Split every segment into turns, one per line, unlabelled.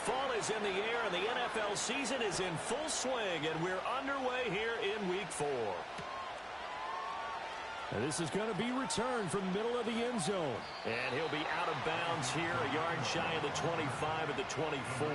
Fall is in the air, and the NFL season is in full swing, and we're underway here in Week 4.
And this is going to be returned from the middle of the end zone.
And he'll be out of bounds here, a yard shy of the 25 at the 24.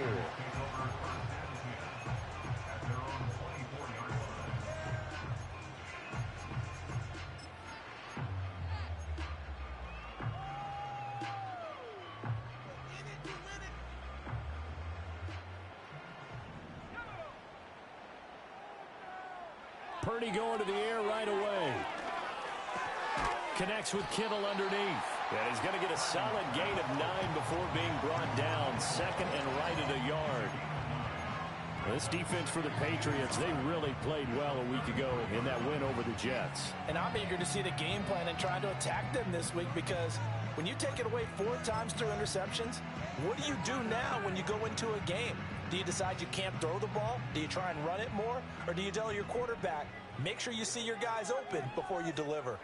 Purdy going to the air right away. Connects with Kittle underneath.
And he's going to get a solid gain of 9 before being brought down. Second and right at a yard.
This defense for the Patriots, they really played well a week ago in that win over the Jets.
And I'm eager to see the game plan and try to attack them this week, because when you take it away 4 times through interceptions, what do you do now when you go into a game? Do you decide you can't throw the ball? Do you try and run it more? Or do you tell your quarterback, make sure you see your guys open before you deliver?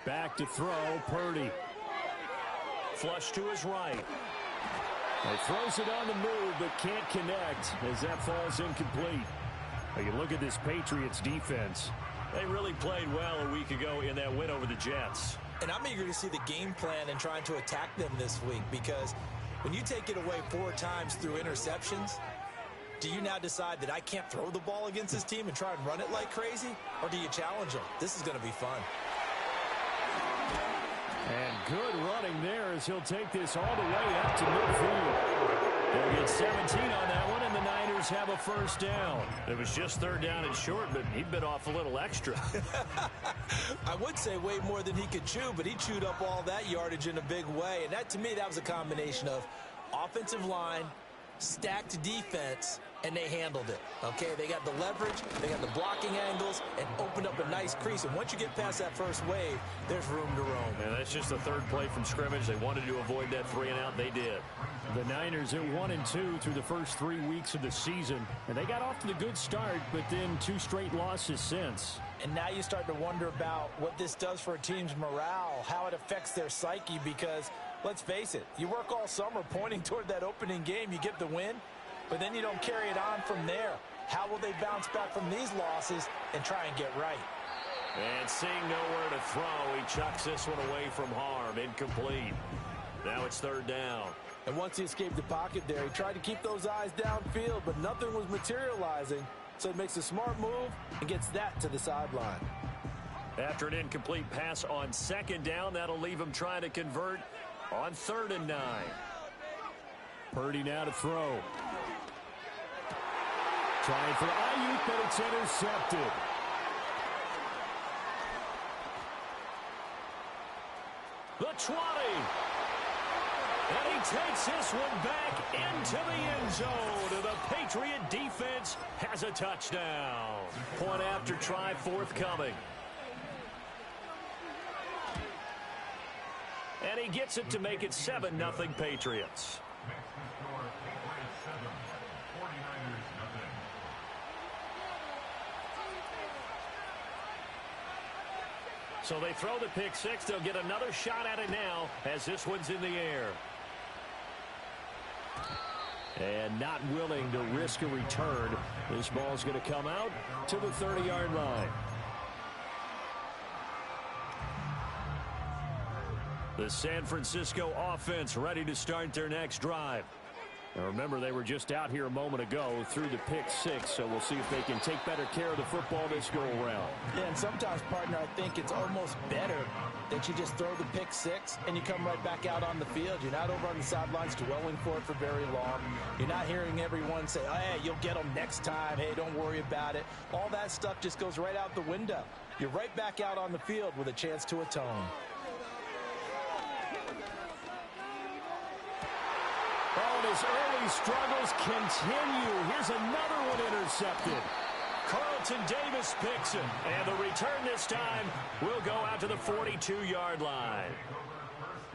Back to throw, Purdy.
Flush to his right.
He throws it on the move, but can't connect as that falls incomplete. You look at this Patriots defense.
They really played well a week ago in that win over the Jets.
And I'm eager to see the game plan and trying to attack them this week, because when you take it away 4 times through interceptions, do you now decide that I can't throw the ball against this team and try and run it like crazy? Or do you challenge them? This is going to be fun.
And good running there as he'll take this all the way up to midfield. They'll get 17 on that one, and the Niners have a first down.
It was just 3rd down and short, but he bit off a little extra.
I would say way more than he could chew, but he chewed up all that yardage in a big way. And that, to me, that was a combination of offensive line, stacked defense, and they handled it. Okay, they got the leverage, they got the blocking angles, and opened up a nice crease. And once you get past that first wave, there's room to roam.
And that's just the 3rd play from scrimmage. They wanted to avoid that 3 and out. They did.
The Niners at 1-2 through the first 3 weeks of the season. And they got off to the good start, but then 2 straight losses since.
And now you start to wonder about what this does for a team's morale, how it affects their psyche, because let's face it, you work all summer pointing toward that opening game, you get the win, but then you don't carry it on from there. How will they bounce back from these losses and try and get right?
And seeing nowhere to throw, he chucks this one away from harm. Incomplete. Now it's 3rd down.
And once he escaped the pocket there, he tried to keep those eyes downfield, but nothing was materializing. So he makes a smart move and gets that to the sideline.
After an incomplete pass on 2nd down, that'll leave him trying to convert on 3rd and 9.
Purdy now to throw. Trying for Ayuk, but it's intercepted.
The 20. And he takes this one back into the end zone. And the Patriot defense has a touchdown. Point after try forthcoming. And he gets it to make it 7-0 Patriots. So they throw the pick 6. They'll get another shot at it now as this one's in the air.
And not willing to risk a return. This ball's going to come out to the 30-yard line.
The San Francisco offense ready to start their next drive.
Now remember, they were just out here a moment ago through the pick 6, so we'll see if they can take better care of the football this go-around.
Yeah, and sometimes, partner, I think it's almost better that you just throw the pick 6 and you come right back out on the field. You're not over on the sidelines dwelling for it for very long. You're not hearing everyone say, hey, you'll get them next time. Hey, don't worry about it. All that stuff just goes right out the window. You're right back out on the field with a chance to atone.
Oh, his early struggles continue. Here's another one intercepted.
Carlton Davis picks it. And the return this time will go out to the 42-yard line.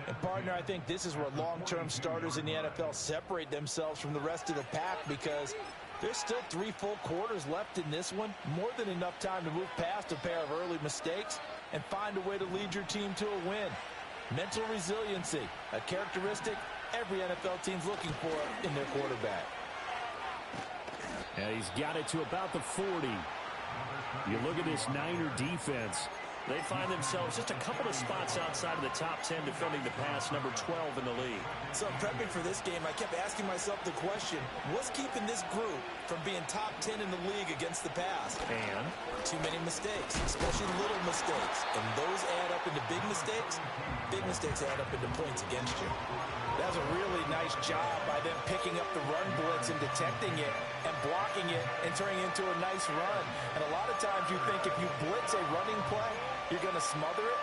And, partner, I think this is where long-term starters in the NFL separate themselves from the rest of the pack, because There's still 3 full quarters left in this one. More than enough time to move past a pair of early mistakes and find a way to lead your team to a win. Mental resiliency, a characteristic every NFL team's looking for in their quarterback.
And he's got it to about the 40. You look at this Niner defense.
They find themselves just a couple of spots outside of the top 10 defending the pass, number 12 in the league.
So prepping for this game, I kept asking myself the question, what's keeping this group from being top 10 in the league against the pass?
And
too many mistakes, especially little mistakes. And those add up into big mistakes. Big mistakes add up into points against you. That was a really nice job by them picking up the run blitz and detecting it and blocking it and turning it into a nice run. And a lot of times you think if you blitz a running play, you're going to smother it.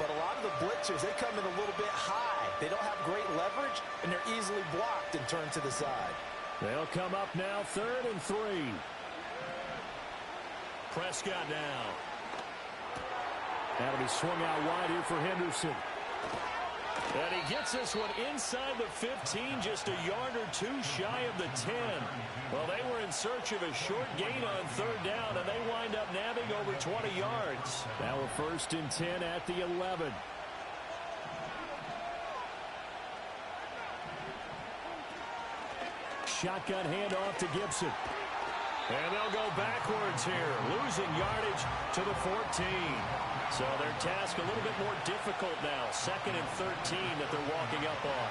But a lot of the blitzers, they come in a little bit high. They don't have great leverage, and they're easily blocked and turned to the side.
They'll come up now 3rd and 3.
Prescott now.
That'll be swung out wide here for Henderson.
And he gets this one inside the 15, just a yard or two shy of the 10. Well, they were in search of a short gain on 3rd down, and they wind up nabbing over 20 yards.
Now a 1st and 10 at the 11. Shotgun handoff to Gibson.
And they'll go backwards here, losing yardage to the 14. So their task a little bit more difficult now. 2nd and 13 that they're walking up on.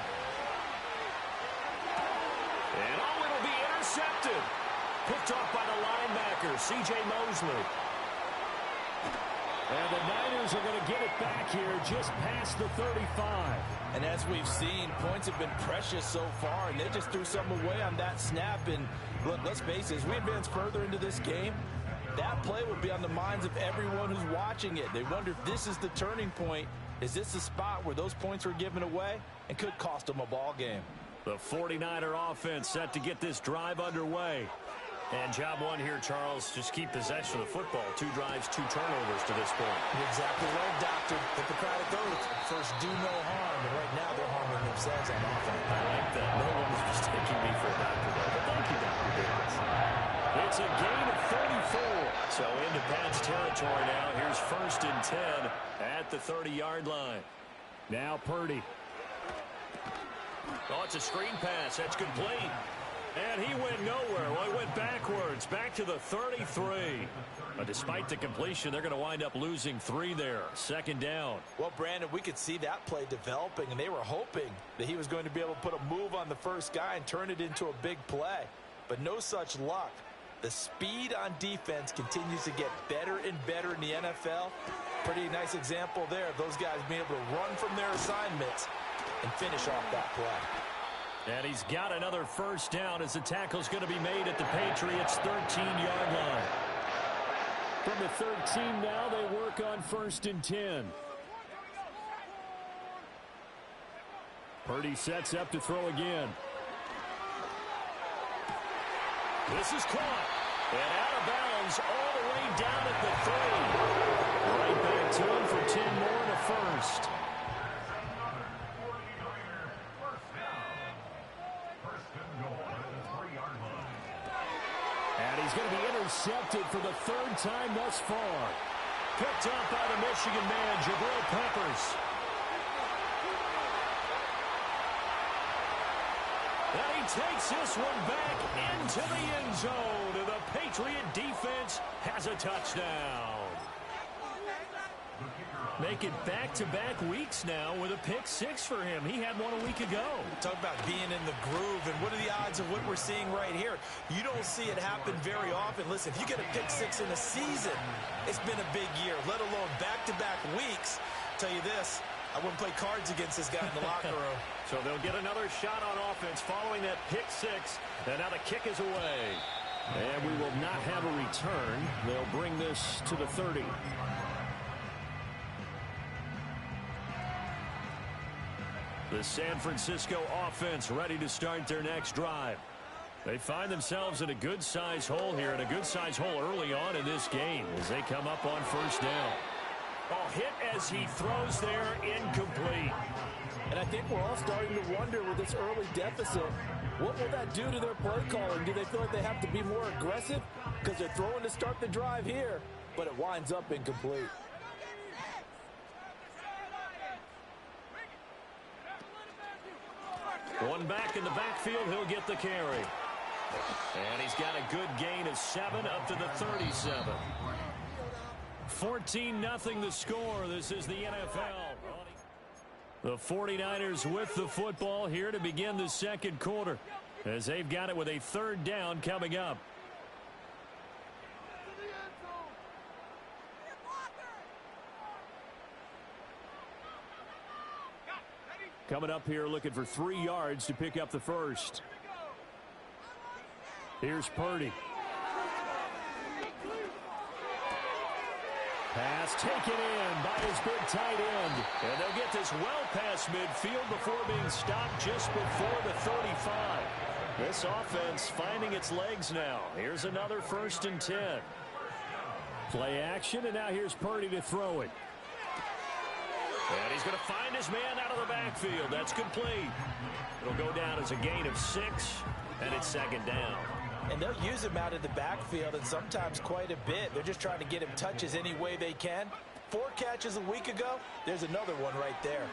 And it'll be intercepted. Picked off by the linebacker, C.J. Mosley.
And the Niners are going to get it back here just past the 35.
And as we've seen, points have been precious so far, and they just threw some away on that snap. And look, let's face it, as we advance further into this game, that play will be on the minds of everyone who's watching it. They wonder if this is the turning point. Is this the spot where those points were given away and could cost them a ball game?
The 49er offense set to get this drive underway. And job one here, Charles, just keep possession of the football. 2 drives, 2 turnovers to this point.
You're exactly right, Doctor. Hippocratic oath. First, do no harm. And right now, they're harming themselves on offense.
I like that. No one was mistaking me for a doctor, though. But thank you, Dr. Davis. It's a gain of 34. So into Pat's territory now. Here's 1st and 10 at the 30-yard line.
Now Purdy.
Oh, it's a screen pass. That's complete. And he went nowhere. Well, he went backwards, back to the 33. But despite the completion, they're going to wind up losing 3 there. 2nd down.
Well, Brandon, we could see that play developing, and they were hoping that he was going to be able to put a move on the first guy and turn it into a big play. But no such luck. The speed on defense continues to get better and better in the NFL. Pretty nice example there of those guys being able to run from their assignments and finish off that play.
And he's got another 1st down as the tackle's going to be made at the Patriots' 13-yard line.
From the 13 now, they work on 1st and 10. Purdy sets up to throw again.
This is caught. And out of bounds all the way down at the 3. Right back to him for 10 more and a 1st.
And he's going to be intercepted for the 3rd time thus far.
Picked up by the Michigan man, Jabril Peppers. And he takes this one back into the end zone. And the Patriot defense has a touchdown. Make it back-to-back weeks now with a pick-6 for him. He had one a week ago.
Talk about being in the groove, and what are the odds of what we're seeing right here? You don't see it happen very often. Listen, if you get a pick-6 in a season, it's been a big year, let alone back-to-back weeks. Tell you this, I wouldn't play cards against this guy in the locker room.
So they'll get another shot on offense following that pick-6, and now the kick is away.
And we will not have a return. They'll bring this to the 30.
The San Francisco offense ready to start their next drive. They find themselves in a good-sized hole here, and a good-sized hole early on in this game as they come up on 1st down. Oh, hit as he throws there, incomplete.
And I think we're all starting to wonder with this early deficit, What will that do to their play calling? Do they feel like they have to be more aggressive? Because they're throwing to start the drive here, but it winds up incomplete.
One back in the backfield, he'll get the carry. And he's got a good gain of 7 up to the 37. 14-0 the score. This is the NFL. The 49ers with the football here to begin the second quarter, as they've got it with a third down coming up. Coming up here looking for 3 yards to pick up the first. Here's Purdy. Pass taken in by his big tight end. And they'll get this well past midfield before being stopped just before the 35. This offense finding its legs now. Here's another 1st and 10. Play action, and now here's Purdy to throw it. And he's going to find his man out of the backfield. That's complete. It'll go down as a gain of 6, and it's 2nd down.
And they'll use him out of the backfield, and sometimes quite a bit. They're just trying to get him touches any way they can. 4 catches a week ago. There's another one right there.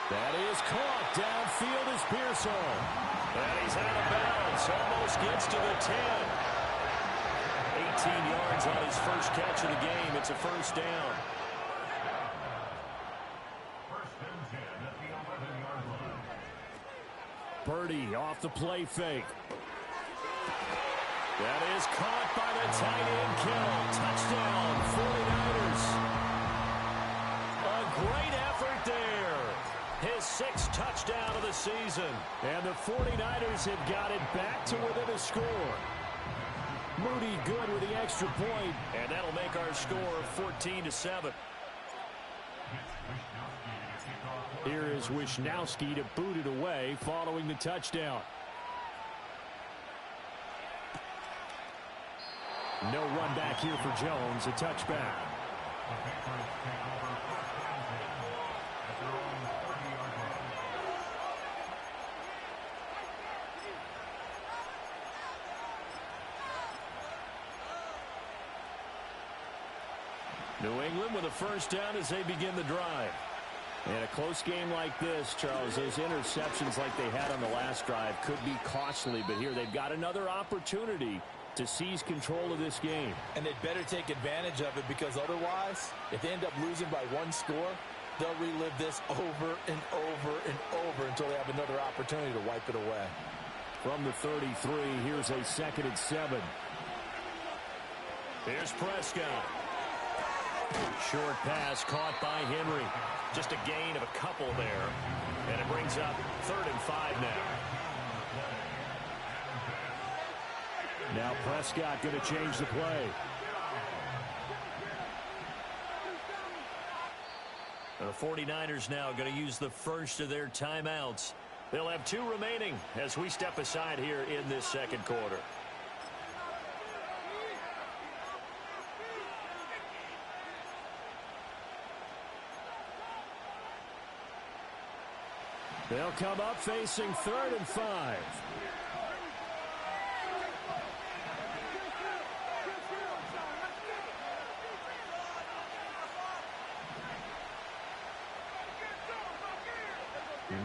That is caught. Downfield is Pearsall.
And he's out of bounds. Almost gets to the 10. 18 yards on his first catch of the game. It's a 1st down.
Purdy off the play fake.
That is caught by the tight end Kittle. Touchdown, 49ers. A great effort there. His 6th touchdown of the season.
And the 49ers have got it back to within a score. Moody good with the extra point.
And that'll make our score 14-7.
Here is Wisnowski to boot it away following the touchdown. No run back here for Jones. A touchback.
New England with a 1st down as they begin the drive.
In a close game like this, Charles, those interceptions like they had on the last drive could be costly, but here they've got another opportunity to seize control of this game.
And they'd better take advantage of it, because otherwise, if they end up losing by 1 score, they'll relive this over and over and over until they have another opportunity to wipe it away.
From the 33, here's a 2nd and 7.
Here's Prescott. Short pass caught by Henry. Just a gain of a couple there. And it brings up 3rd and 5 now.
Now Prescott going to change the play.
The 49ers now going to use the first of their timeouts. They'll have 2 remaining as we step aside here in this second quarter.
They'll come up facing 3rd and 5.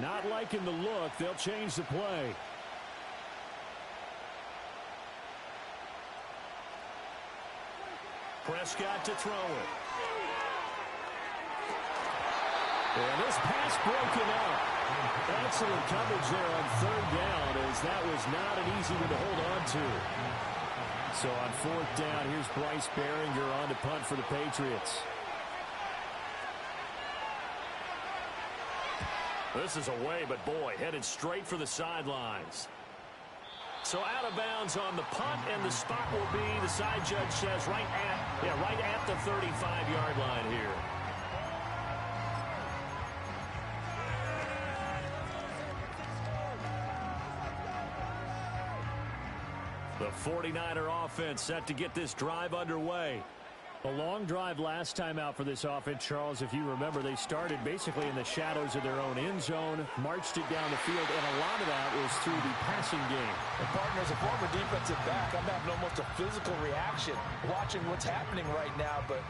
Not liking the look. They'll change the play.
Prescott to throw it.
And this pass broken up. Excellent coverage there on 3rd down, as that was not an easy one to hold on to. So on 4th down, here's Bryce Behringer on to punt for the Patriots.
This is away, but boy, headed straight for the sidelines. So out of bounds on the punt, and the spot will be, the side judge says, right at the 35-yard line here. The 49er offense set to get this drive underway.
A long drive last time out for this offense, Charles. If you remember, they started basically in the shadows of their own end zone, marched it down the field, and a lot of that was through the passing game.
And partner, as a former defensive back, I'm having almost a physical reaction watching what's happening right now. But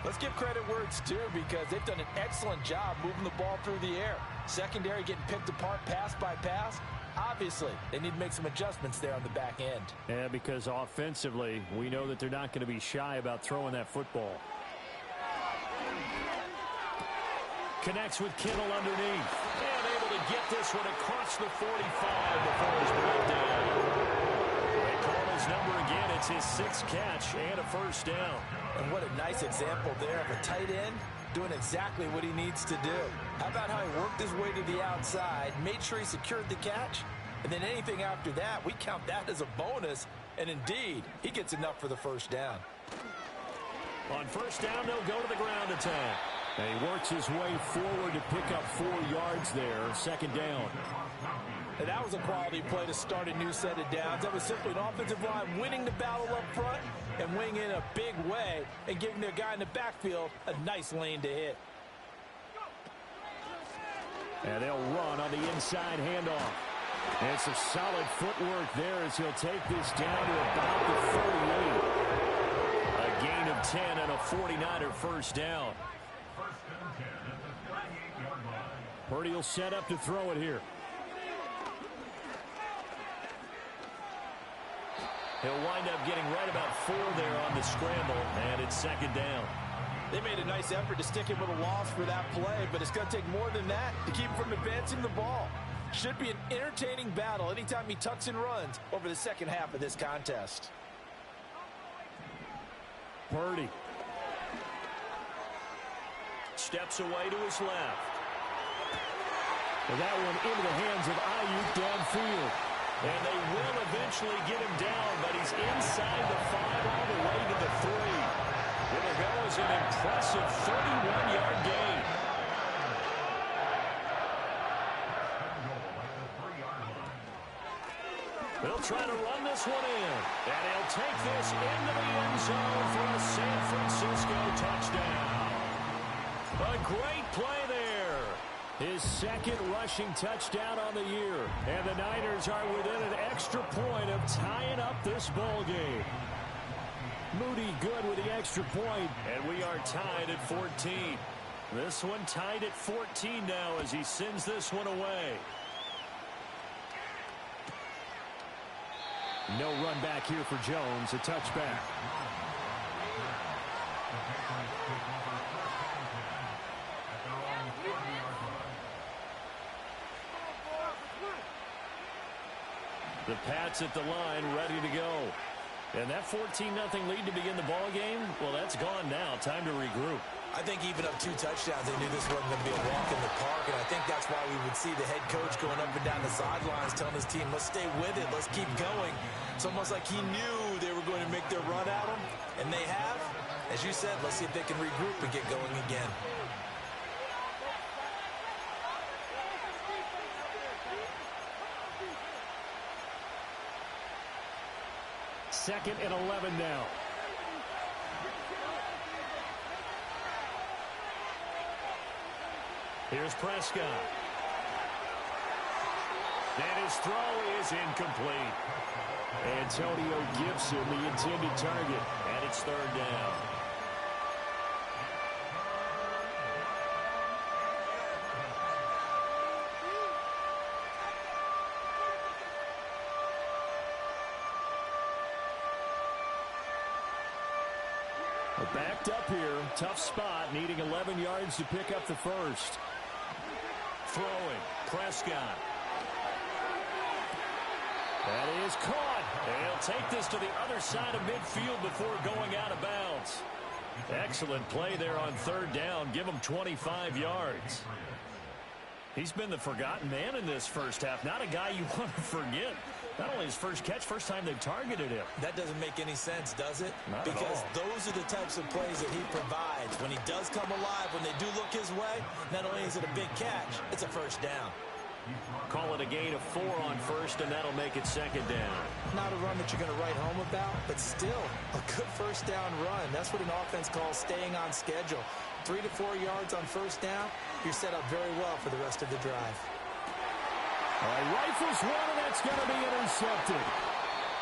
let's give credit where it's due, because they've done an excellent job moving the ball through the air. Secondary getting picked apart pass by pass. Obviously, they need to make some adjustments there on the back end.
Yeah, because offensively, we know that they're not going to be shy about throwing that football. Connects with Kittle underneath. And able to get this one across the 45 before he's brought down. They call his number again. It's his 6th catch and a first down.
And what a nice example there of a tight end doing exactly what he needs to do. How about how he worked his way to the outside, made sure he secured the catch, and then anything after that, we count that as a bonus, and indeed, he gets enough for the first down.
On first down, they'll go to the ground attack. And he works his way forward to pick up 4 yards there, 2nd down.
And that was a quality play to start a new set of downs. That was simply an offensive line winning the battle up front and winning in a big way and giving their guy in the backfield a nice lane to hit.
And they'll run on the inside handoff. And some solid footwork there as he'll take this down to about the 48. A gain of 10 and a 49er first down. Purdy will set up to throw it here. He'll wind up getting right about 4 there on the scramble, and it's 2nd down.
They made a nice effort to stick him with a loss for that play, but it's going to take more than that to keep him from advancing the ball. Should be an entertaining battle anytime he tucks and runs over the second half of this contest.
Purdy
steps away to his left.
And that one into the hands of Ayuk downfield.
And they will eventually get him down, but he's inside the 5 all the way to the 3. It'll go as an impressive 31-yard gain. They'll try to run this one in. And he'll take this into the end zone for a San Francisco touchdown. A great play there.
His 2nd rushing touchdown on the year. And the Niners are within an extra point of tying up this ball game. Moody good with the extra point.
And we are tied at 14. This one tied at 14 now as he sends this one away.
No run back here for Jones. A touchback.
The Pats at the line, ready to go. And that 14-0 lead to begin the ball game, well, that's gone now. Time to regroup.
I think even up 2 touchdowns, they knew this wasn't going to be a walk in the park, and I think that's why we would see the head coach going up and down the sidelines telling his team, let's stay with it, let's keep going. It's almost like he knew they were going to make their run at him, and they have. As you said, let's see if they can regroup and get going again.
Second and 11 now.
Here's Prescott. And his throw is incomplete.
Antonio Gibson, the intended target.
And it's 3rd down.
Backed up here. Tough spot. Needing 11 yards to pick up the first.
Throwing. Prescott.
That is caught.
And he'll take this to the other side of midfield before going out of bounds. Excellent play there on 3rd down. Give him 25 yards. He's been the forgotten man in this first half. Not a guy you want to forget. Not only his first catch, first time they've targeted him.
That doesn't make any sense, does it?
Not
because
at all.
those are the types of plays that he provides. When he does come alive, when they do look his way, not only is it a big catch, it's a first down.
Call it a gain of 4 on first, and that'll make it second down.
Not a run that you're going to write home about, but still a good first down run. That's what an offense calls staying on schedule. 3 to 4 yards on first down, you're set up very well for the rest of the drive.
All right, rifles one, and that's going to be intercepted.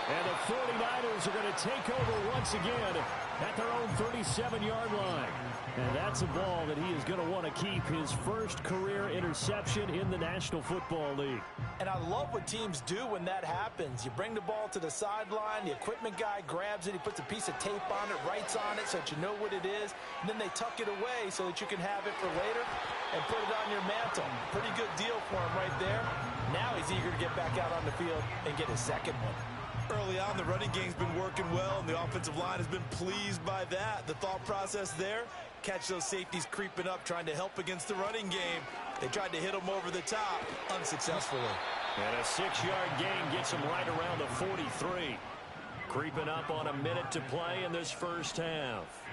And the 49ers are going to take over once again at their own 37-yard line. And that's a ball that he is going to want to keep, his first career interception in the National Football League.
And I love what teams do when that happens. You bring the ball to the sideline, the equipment guy grabs it, he puts a piece of tape on it, writes on it so that you know what it is, and then they tuck it away so that you can have it for later and put it on your mantle. Pretty good deal for him right there. Now he's eager to get back out on the field and get his second one.
Early on, the running game's been working well, and the offensive line has been pleased by that. The thought process there, catch those safeties creeping up, trying to help against the running game. They tried to hit him over the top, unsuccessfully.
And a 6-yard gain gets him right around the 43. Creeping up on a minute to play in this first half.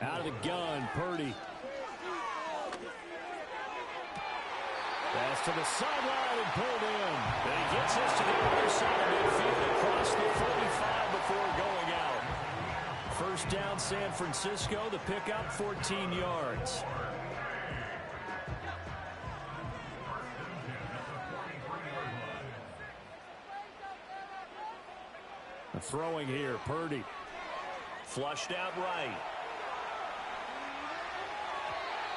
Out of the gun, Purdy. Pass to the sideline and pulled in.
And he gets this to the other side of midfield across the 45 before going out. First down, San Francisco. The pickup, 14 yards.
Throwing here, Purdy.
Flushed out right.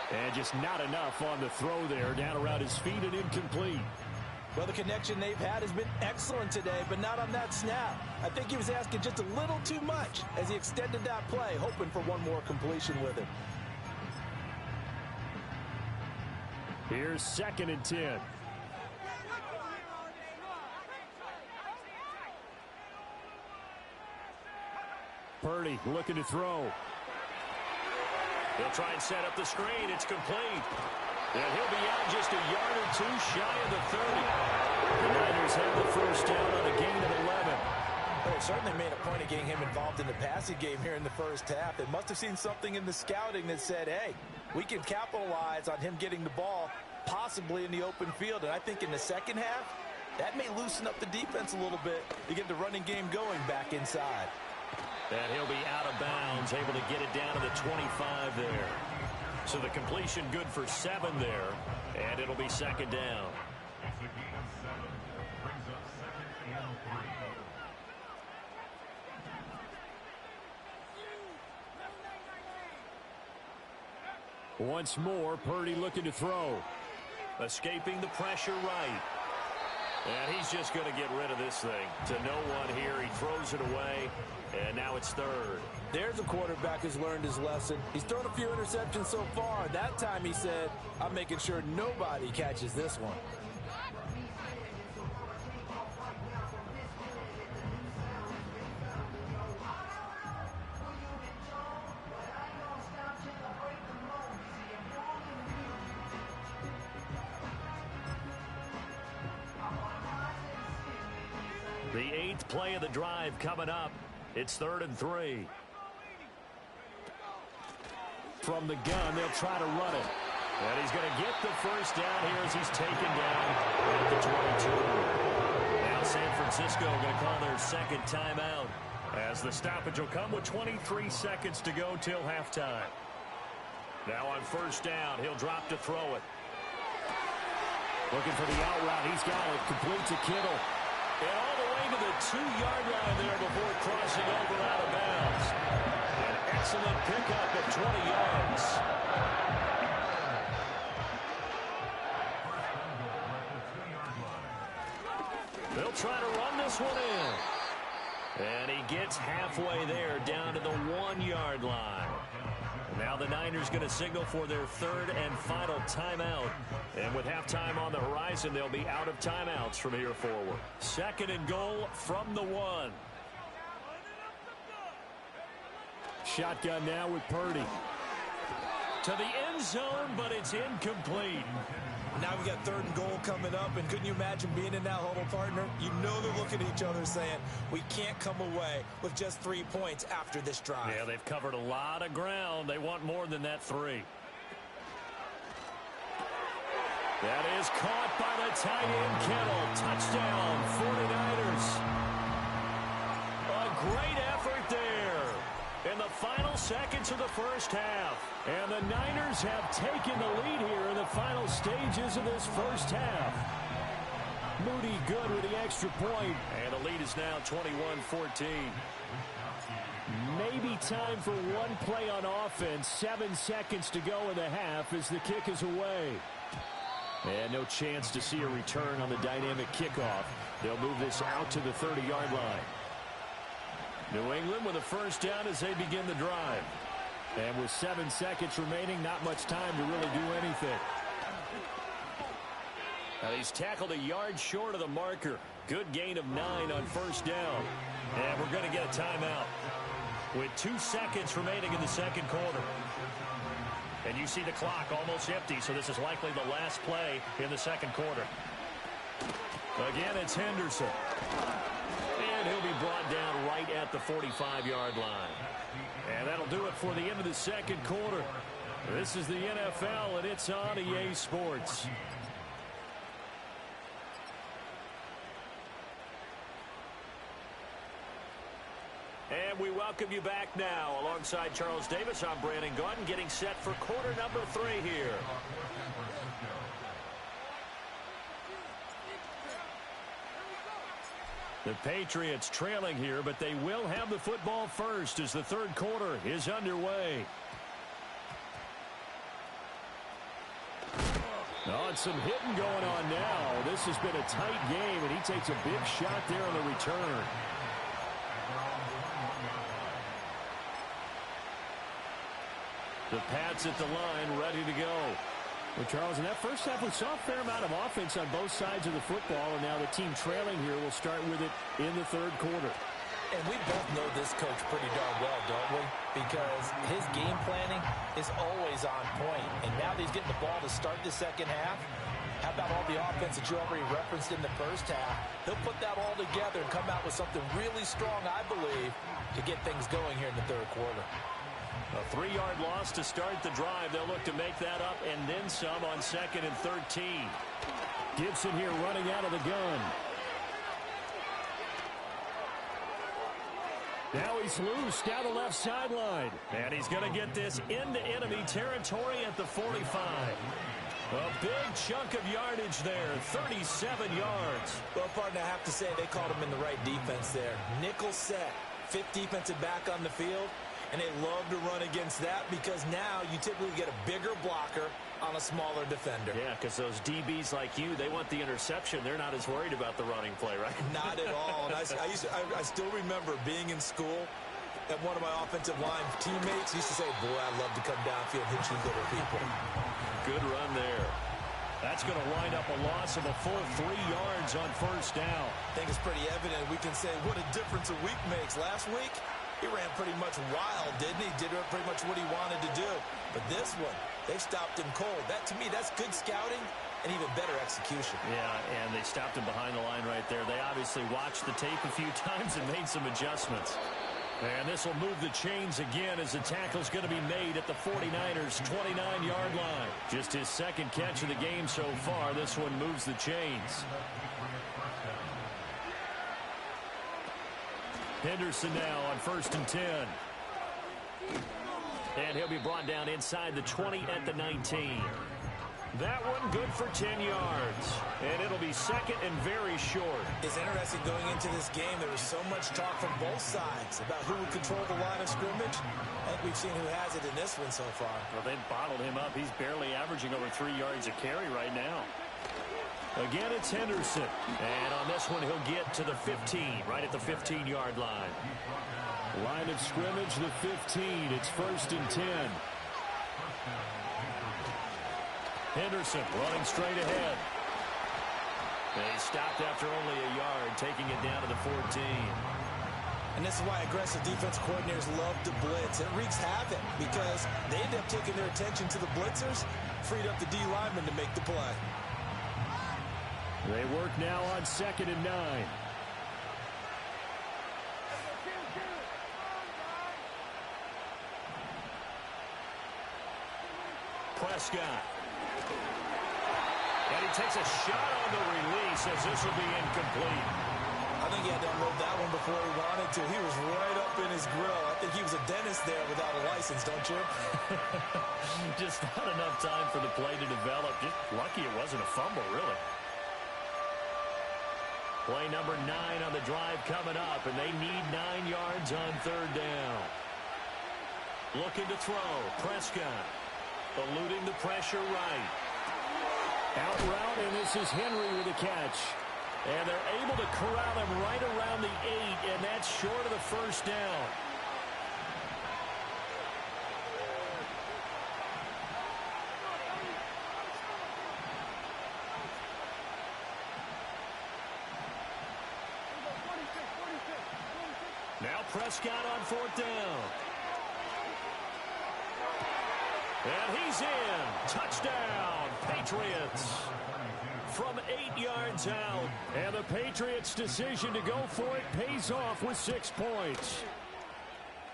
And just not enough on the throw there. Down around his feet and incomplete.
Well, the connection they've had has been excellent today, but not on that snap. I think he was asking just a little too much as he extended that play, hoping for one more completion with it.
Here's 2nd and 10. Purdy looking to throw.
He'll try and set up the screen. It's complete. And he'll be out just a yard or two shy of the 30. The Niners have the first down on a gain of 11.
Well, it certainly made a point of getting him involved in the passing game here in the first half. They must have seen something in the scouting that said, hey, we can capitalize on him getting the ball possibly in the open field. And I think in the second half, that may loosen up the defense a little bit to get the running game going back inside.
And he'll be out of bounds, able to get it down to the 25 there. So the completion good for 7 there, and it'll be second down.
Once more, Purdy looking to throw.
Escaping the pressure right. And he's just going to get rid of this thing. To no one here. He throws it away, and now it's 3rd.
There's a quarterback who's learned his lesson. He's thrown a few interceptions so far. That time he said, I'm making sure nobody catches this one.
The 8th play of the drive coming up. It's 3rd and 3.
From the gun, they'll try to run it.
And he's going to get the first down here as he's taken down at the 22. Now San Francisco going to call their second timeout as the stoppage will come with 23 seconds to go till halftime. Now on first down, he'll drop to throw it.
Looking for the out route. He's got it. Complete to Kittle.
And all the way to the 2-yard line there before crossing over out of bounds. An excellent pickup of 20 yards. They'll try to run this one in. And he gets halfway there down to the 1-yard line. Now the Niners going to signal for their 3rd and final timeout. And with halftime on the horizon, they'll be out of timeouts from here forward. 2nd and goal from the 1.
Shotgun now with Purdy.
To the end zone, but it's incomplete.
Now we got 3rd and goal coming up, and couldn't you imagine being in that huddle, partner? You know they're looking at each other saying, we can't come away with just 3 points after this drive.
Yeah, they've covered a lot of ground. They want more than that 3.
That is caught by the tight end, Kittle. Touchdown, 49ers. A great effort there in the final seconds of the first half. And the Niners have taken the lead here in the final stages of this first half. Moody good with the extra point.
And the lead is now 21-14.
Maybe time for one play on offense. 7 seconds to go in the half as the kick is away. And no chance to see a return on the dynamic kickoff. They'll move this out to the 30-yard line. New England with a first down as they begin the drive. And with 7 seconds remaining, not much time to really do anything.
Now he's tackled a yard short of the marker. Good gain of 9 on first down. And we're going to get a timeout with 2 seconds remaining in the second quarter. And you see the clock almost empty, so this is likely the last play in the second quarter. Again, it's Henderson. And he'll be brought down right at the 45-yard line. And that'll do it for the end of the second quarter. This is the NFL, and it's on EA Sports. And we welcome you back now. Alongside Charles Davis, I'm Brandon Gunn, getting set for quarter number 3 here. The Patriots trailing here, but they will have the football first as the third quarter is underway.
Oh, and some hitting going on now. This has been a tight game, and he takes a big shot there on the return.
The Pats at the line, ready to go.
Well, Charles, in that first half, we saw a fair amount of offense on both sides of the football, and now the team trailing here will start with it in the third quarter.
And we both know this coach pretty darn well, don't we? Because his game planning is always on point. And now that he's getting the ball to start the second half, how about all the offense that you already referenced in the first half? He'll put that all together and come out with something really strong, I believe, to get things going here in the third quarter.
A 3-yard loss to start the drive. They'll look to make that up and then some on 2nd and 13.
Gibson here running out of the gun. Now he's loose down the left sideline.
And he's going to get this into enemy territory at the 45. A big chunk of yardage there, 37 yards.
Well, partner, I have to say they called him in the right defense there. Nickel set, 5th defensive back on the field. And they love to run against that because now you typically get a bigger blocker on a smaller defender.
Yeah, because those DBs like you, they want the interception. They're not as worried about the running play, right?
Not at all. And I still remember being in school, and one of my offensive line teammates used to say, boy, I'd love to come downfield and hit you little people.
Good run there. That's going to wind up a loss of a full 3 yards on first down.
I think it's pretty evident. We can say what a difference a week makes. Last week, he ran pretty much wild, didn't he? Did pretty much what he wanted to do. But this one, they stopped him cold. That, to me, that's good scouting and even better execution.
Yeah, and they stopped him behind the line right there. They obviously watched the tape a few times and made some adjustments. And this will move the chains again as the tackle's going to be made at the 49ers' 29-yard line. Just his second catch of the game so far. This one moves the chains. Henderson now on 1st and 10. And he'll be brought down inside the 20 at the 19. That one good for 10 yards. And it'll be 2nd and very short.
It's interesting going into this game. There was so much talk from both sides about who would control the line of scrimmage. I think we've seen who has it in this one so far.
Well, they've bottled him up. He's barely averaging over 3 yards a carry right now. Again, it's Henderson. And on this one, he'll get to the 15, right at the 15-yard line.
Line of scrimmage, the 15. It's 1st and 10.
Henderson running straight ahead. And he stopped after only a yard, taking it down to the 14.
And this is why aggressive defense coordinators love to blitz. It wreaks havoc because they end up taking their attention to the blitzers, freed up the D lineman to make the play.
They work now on 2nd and 9.
Prescott. And he takes a shot on the release as this will be incomplete.
I think he had to unload that one before he wanted to. He was right up in his grill. I think he was a dentist there without a license, don't you?
Just not enough time for the play to develop. Just lucky it wasn't a fumble, really. Play number 9 on the drive coming up, and they need 9 yards on third down. Looking to throw. Prescott eluding the pressure right.
Out route, and this is Henry with a catch.
And they're able to corral him right around the 8, and that's short of the first down. Now Prescott on fourth down. And he's in. Touchdown, Patriots. From 8 yards out. And the Patriots' decision to go for it pays off with 6 points.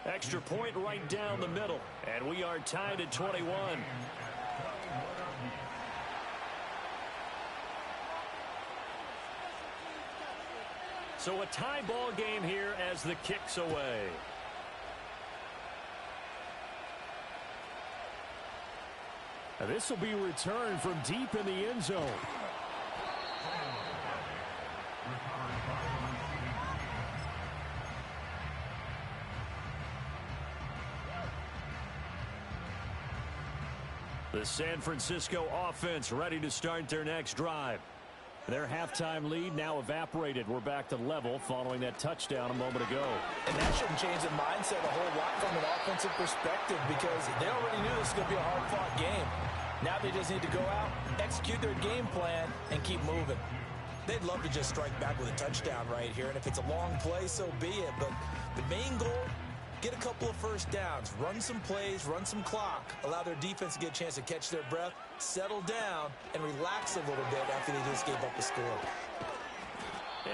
Extra point right down the middle. And we are tied at 21. So a tie ball game here as the kick's away.
Now this will be returned from deep in the end zone.
The San Francisco offense ready to start their next drive.
Their halftime lead now evaporated. We're back to level following that touchdown a moment ago.
And that shouldn't change the mindset a whole lot from an offensive perspective because they already knew this was going to be a hard-fought game. Now they just need to go out, execute their game plan, and keep moving. They'd love to just strike back with a touchdown right here, and if it's a long play, so be it. But the main goal, get a couple of first downs, run some plays, run some clock, allow their defense to get a chance to catch their breath, settle down, and relax a little bit after they just gave up the score.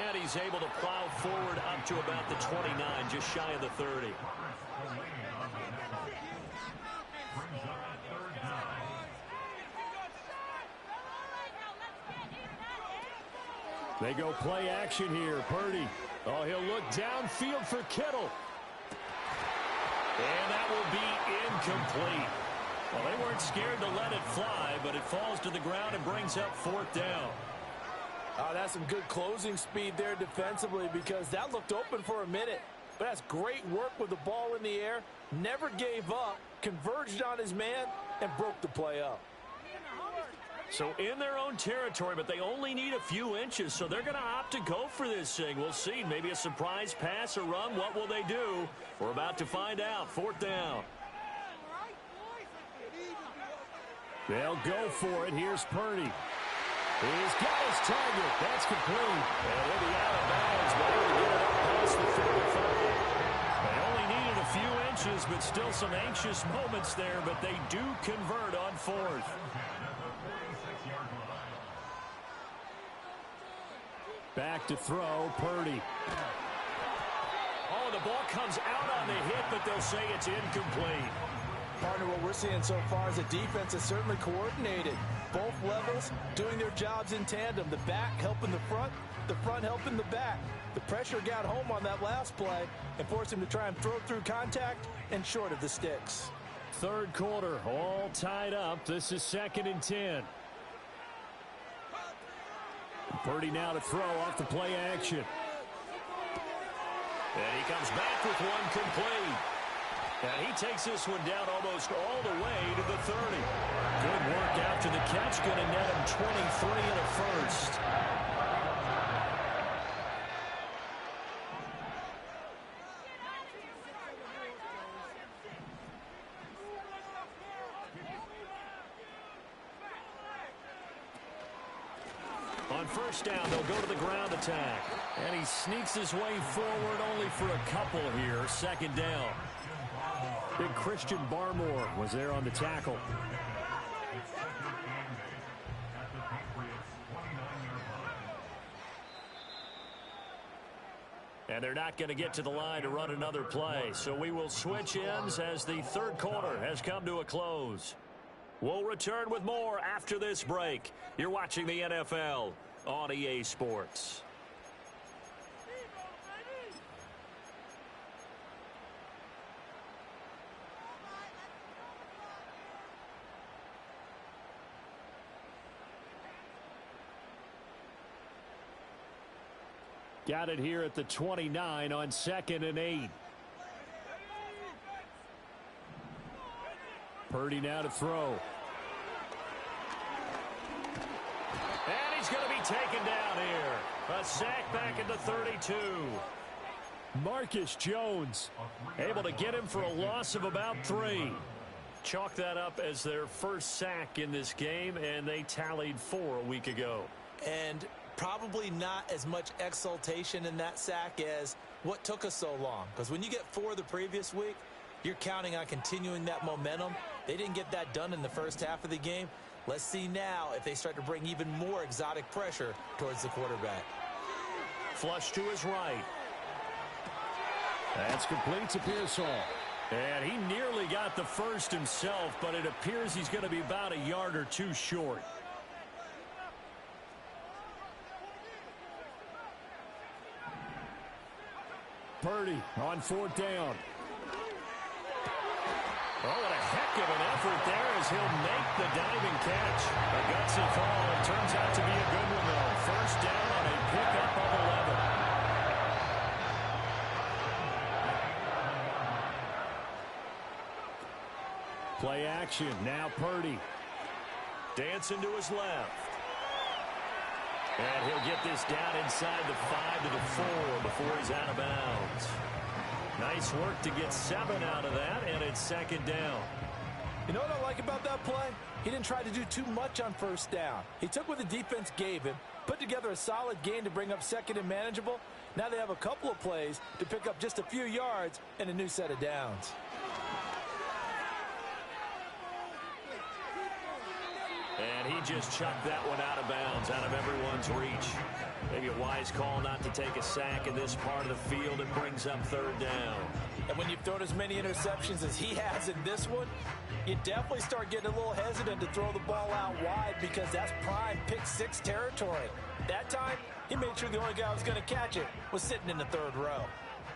And he's able to plow forward up to about the 29, just shy of the 30.
They go play action here. Purdy. Oh, he'll look downfield for Kittle.
And that will be incomplete. Well, they weren't scared to let it fly, but it falls to the ground and brings up fourth down.
Oh, that's some good closing speed there defensively because that looked open for a minute. But that's great work with the ball in the air. Never gave up, converged on his man, and broke the play up.
So in their own territory, but they only need a few inches, so they're going to opt to go for this thing. We'll see. Maybe a surprise pass or run. What will they do? We're about to find out. Fourth down.
They'll go for it. Here's Purdy. He's got his target. That's complete.
And he'll be out of bounds, but able to get it up past the 45. They only needed a few inches, but still some anxious moments there, but they do convert on fourth.
Back to throw, Purdy.
Oh, the ball comes out on the hit, but they'll say it's incomplete.
Partner, what we're seeing so far is a defense that's certainly coordinated. Both levels doing their jobs in tandem. The back helping the front helping the back. The pressure got home on that last play and forced him to try and throw through contact and short of the sticks.
Third quarter, all tied up. This is 2nd and 10. Purdy now to throw off the play action.
And he comes back with one complete. And he takes this one down almost all the way to the 30. Good work after the catch. Going to net him 23 and a first. On first down, they'll go to the ground attack. And he sneaks his way forward only for a couple here. Second down.
Big Christian Barmore was there on the tackle.
And they're not going to get to the line to run another play. So we will switch ends as the third quarter has come to a close. We'll return with more after this break. You're watching the NFL on EA Sports.
Got it here at the 29 on 2nd and 8. Purdy now to throw.
And he's going to be taken down here. A sack back at the 32.
Marcus Jones
Able to get him for a loss of about 3. Chalk that up as their first sack in this game, and they tallied 4 a week ago.
And probably not as much exultation in that sack as what took us so long. Because when you get 4 the previous week, you're counting on continuing that momentum. They didn't get that done in the first half of the game. Let's see now if they start to bring even more exotic pressure towards the quarterback.
Flush to his right.
That's complete to Pearsall.
And he nearly got the first himself, but it appears he's going to be about a yard or 2 short.
Purdy on 4th down.
Oh, what a heck of an effort there as he'll make the diving catch. A gutsy fall. It turns out to be a good one, though. First down on a pickup of 11.
Play action. Now Purdy.
Dancing to his left. And he'll get this down inside the 5 to the 4 before he's out of bounds. Nice work to get 7 out of that, and it's 2nd down.
You know what I like about that play? He didn't try to do too much on 1st down. He took what the defense gave him, put together a solid game to bring up 2nd and manageable. Now they have a couple of plays to pick up just a few yards and a new set of downs.
And he just chucked that one out of bounds, out of everyone's reach. Maybe a wise call not to take a sack in this part of the field. It brings up 3rd down.
And when you've thrown as many interceptions as he has in this one, you definitely start getting a little hesitant to throw the ball out wide because that's prime pick 6 territory. That time, he made sure the only guy who was going to catch it was sitting in the 3rd row.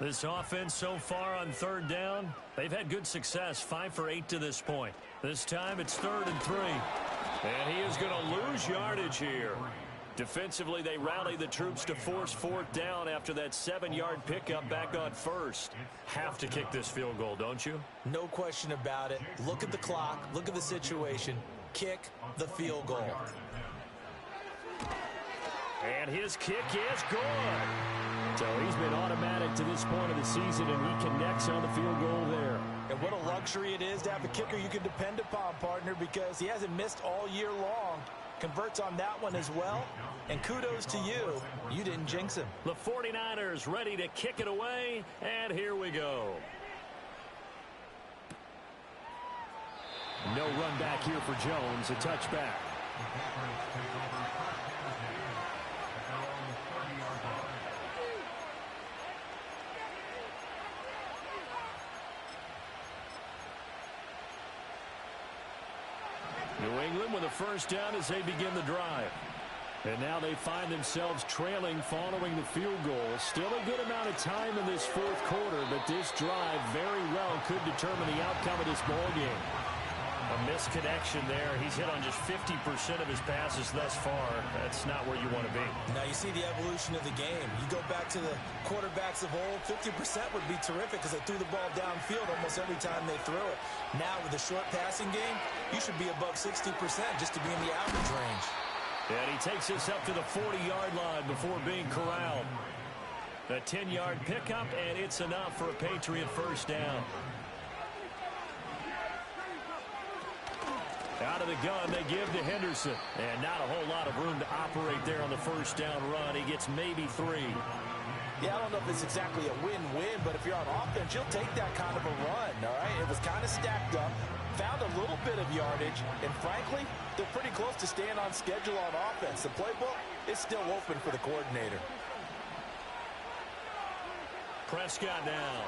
This offense so far on 3rd down, they've had good success, 5 for 8 to this point. This time it's 3rd and 3. And he is going to lose yardage here. Defensively, they rally the troops to force 4th down after that 7-yard pickup back on 1st. Have to kick this field goal, don't you?
No question about it. Look at the clock. Look at the situation. Kick the field goal.
And his kick is good.
So he's been automatic to this point of the season, and he connects on the field goal there.
And what a luxury it is to have a kicker you can depend upon, partner, because he hasn't missed all year long. Converts on that one as well. And kudos to you. You didn't jinx him.
The 49ers ready to kick it away, and here we go.
No run back here for Jones, a touchback.
New England with a 1st down as they begin the drive.
And now they find themselves trailing following the field goal. Still a good amount of time in this 4th quarter, but this drive very well could determine the outcome of this ball game.
A misconnection there. He's hit on just 50% of his passes thus far. That's not where you want to be.
Now you see the evolution of the game. You go back to the quarterbacks of old, 50% would be terrific because they threw the ball downfield almost every time they threw it. Now with the short passing game, you should be above 60% just to be in the average range.
And he takes us up to the 40-yard line before being corralled. A 10-yard pickup, and it's enough for a Patriot 1st down. Out of the gun, they give to Henderson. And not a whole lot of room to operate there on the 1st down run. He gets maybe 3.
Yeah, I don't know if it's exactly a win-win, but if you're on offense, you'll take that kind of a run, all right? It was kind of stacked up, found a little bit of yardage, and frankly, they're pretty close to staying on schedule on offense. The playbook is still open for the coordinator.
Prescott now.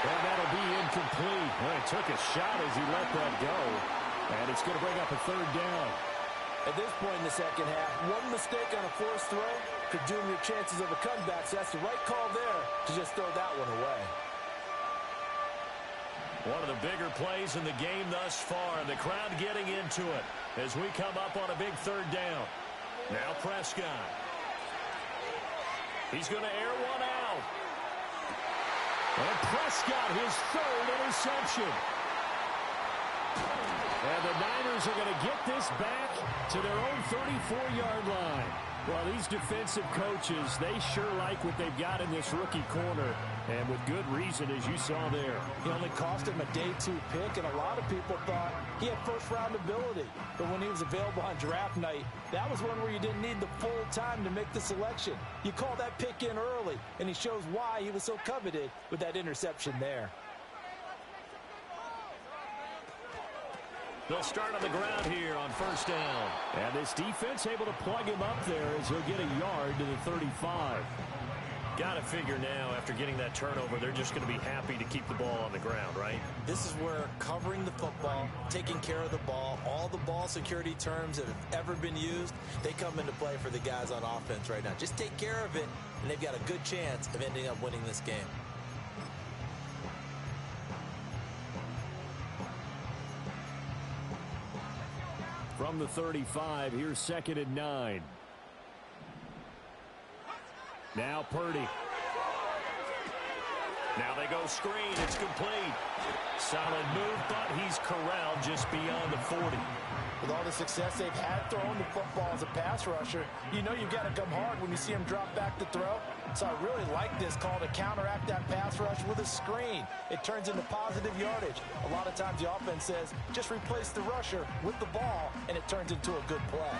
And that'll be incomplete. Well, he took a shot as he let that go. And it's going to bring up a third down.
At this point in the second half, one mistake on a forced throw could doom your chances of a comeback. So that's the right call there to just throw that one away.
One of the bigger plays in the game thus far. The crowd getting into it as we come up on a big third down. Now Prescott. He's going to air one out. And Prescott, his third interception. And the Niners are going to get this back to their own 34-yard line. Well, these defensive coaches, they sure like what they've got in this rookie corner, and with good reason, as you saw there.
He only cost him a day 2 pick, and a lot of people thought he had first-round ability. But when he was available on draft night, that was one where you didn't need the full time to make the selection. You call that pick in early, and he shows why he was so coveted with that interception there.
They'll start on the ground here on first down.
And this defense able to plug him up there as he'll get a yard to the 35.
Got to figure now, after getting that turnover, they're just going to be happy to keep the ball on the ground, right?
This is where covering the football, taking care of the ball, all the ball security terms that have ever been used, they come into play for the guys on offense right now. Just take care of it, and they've got a good chance of ending up winning this game.
From the 35, here's 2nd and 9. Now Purdy.
Now they go screen. It's complete. Solid move, but he's corralled just beyond the 40.
With all the success they've had throwing the football as a pass rusher, you know you've got to come hard when you see him drop back to throw. So I really like this call to counteract that pass rush with a screen. It turns into positive yardage. A lot of times the offense says, just replace the rusher with the ball, and it turns into a good play.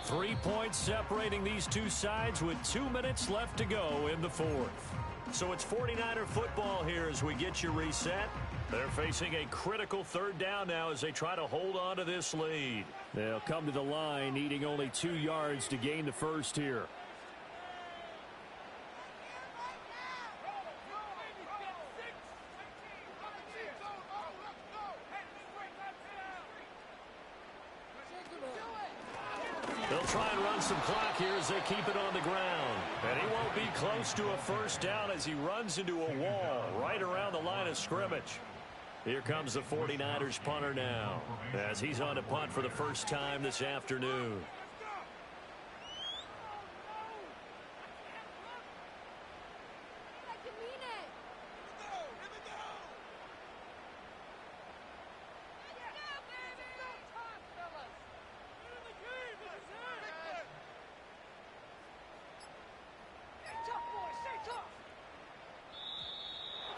3 points separating these two sides with 2 minutes left to go in the fourth. So it's 49er football here as we get you reset. They're facing a critical third down now as they try to hold on to this lead.
They'll come to the line needing only 2 yards to gain the first here.
They'll try and run some clock here as they keep it on the ground. And he won't be close to a first down as he runs into a wall right around the line of scrimmage. Here comes the 49ers punter now as he's on to punt for the first time this afternoon.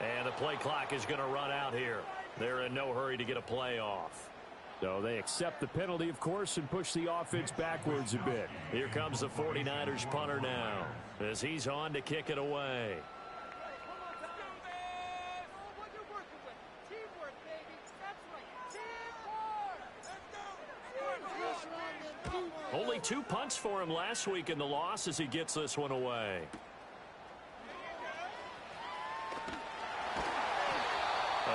And the play clock is going to run out here. They're in no hurry to get a play off.
So they accept the penalty, of course, and push the offense backwards a bit.
Here comes the 49ers punter now as he's on to kick it away. Only 2 punts for him last week in the loss as he gets this one away.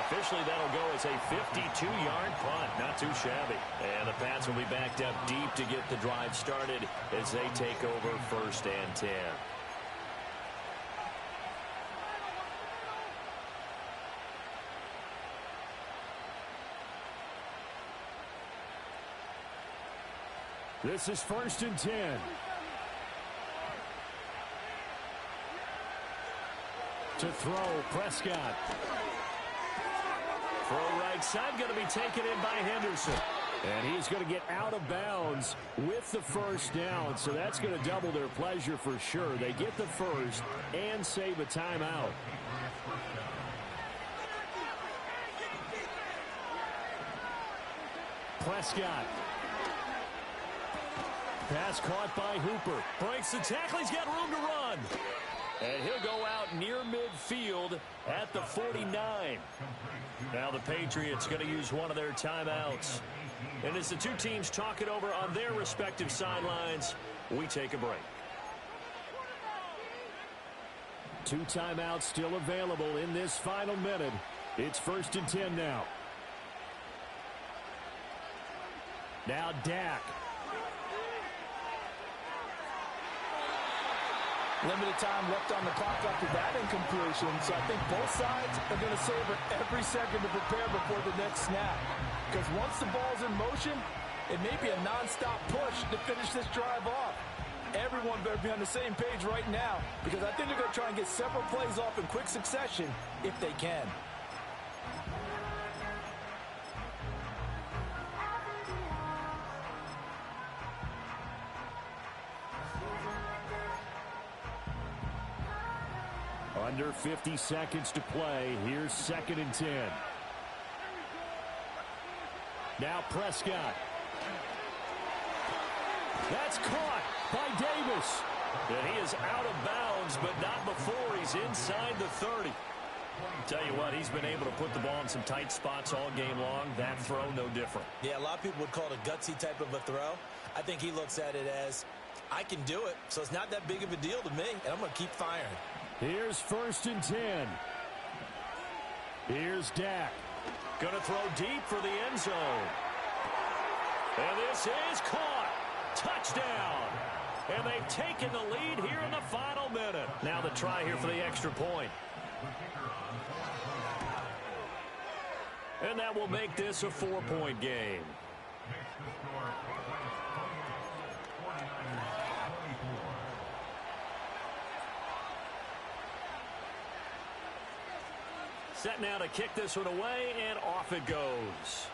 Officially, that'll go as a 52-yard punt. Not too shabby. And the Pats will be backed up deep to get the drive started as they take over 1st and 10.
This is 1st and 10. To throw, Prescott.
Throw right side, going to be taken in by Henderson.
And he's going to get out of bounds with the first down. So that's going to double their pleasure for sure. They get the first and save a timeout. Prescott. Pass caught by Hooper.
Breaks the tackle. He's got room to run. And he'll go out near midfield at the 49. Now the Patriots going to use one of their timeouts. And as the two teams talk it over on their respective sidelines, we take a break.
2 timeouts still available in this final minute. It's 1st and 10 now. Now Dak.
Limited time left on the clock after that incompletion, so I think both sides are going to savor every second to prepare before the next snap. Because once the ball's in motion, it may be a nonstop push to finish this drive off. Everyone better be on the same page right now, because I think they're going to try and get several plays off in quick succession if they can.
Under 50 seconds to play. Here's 2nd and 10. Now Prescott. That's caught by Davis.
And he is out of bounds, but not before he's inside the 30. Tell you what, he's been able to put the ball in some tight spots all game long. That throw, no different.
Yeah, a lot of people would call it a gutsy type of a throw. I think he looks at it as, I can do it, so it's not that big of a deal to me, and I'm going to keep firing.
Here's 1st and 10. Here's Dak.
Going to throw deep for the end zone. And this is caught. Touchdown. And they've taken the lead here in the final minute. Now the try here for the extra point. And that will make this a 4-point game. Set now to kick this one away, and off it goes.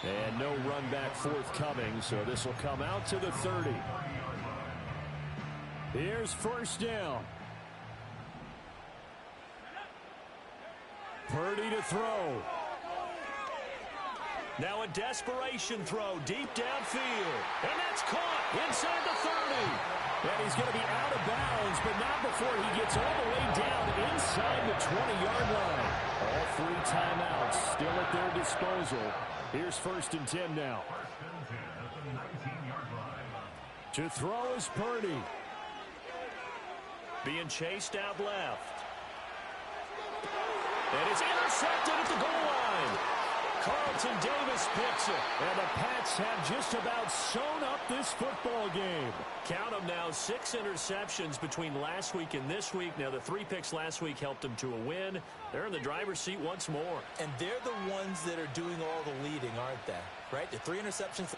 And no run back forthcoming, so this will come out to the 30. Here's 1st down. Purdy to throw.
Now a desperation throw deep downfield. And that's caught inside the 30.
And he's going to be out of bounds, but not before he gets all the way down inside the 20-yard line. All 3 timeouts still at their disposal. Here's 1st and 10 now. To throw is Purdy.
Being chased out left. And it's intercepted at the goal line. Carlton Davis picks it.
And the Pats have just about sewn up this football game.
Count them now, 6 interceptions between last week and this week. Now, the 3 picks last week helped them to a win. They're in the driver's seat once more.
And they're the ones that are doing all the leading, aren't they? Right? The 3 interceptions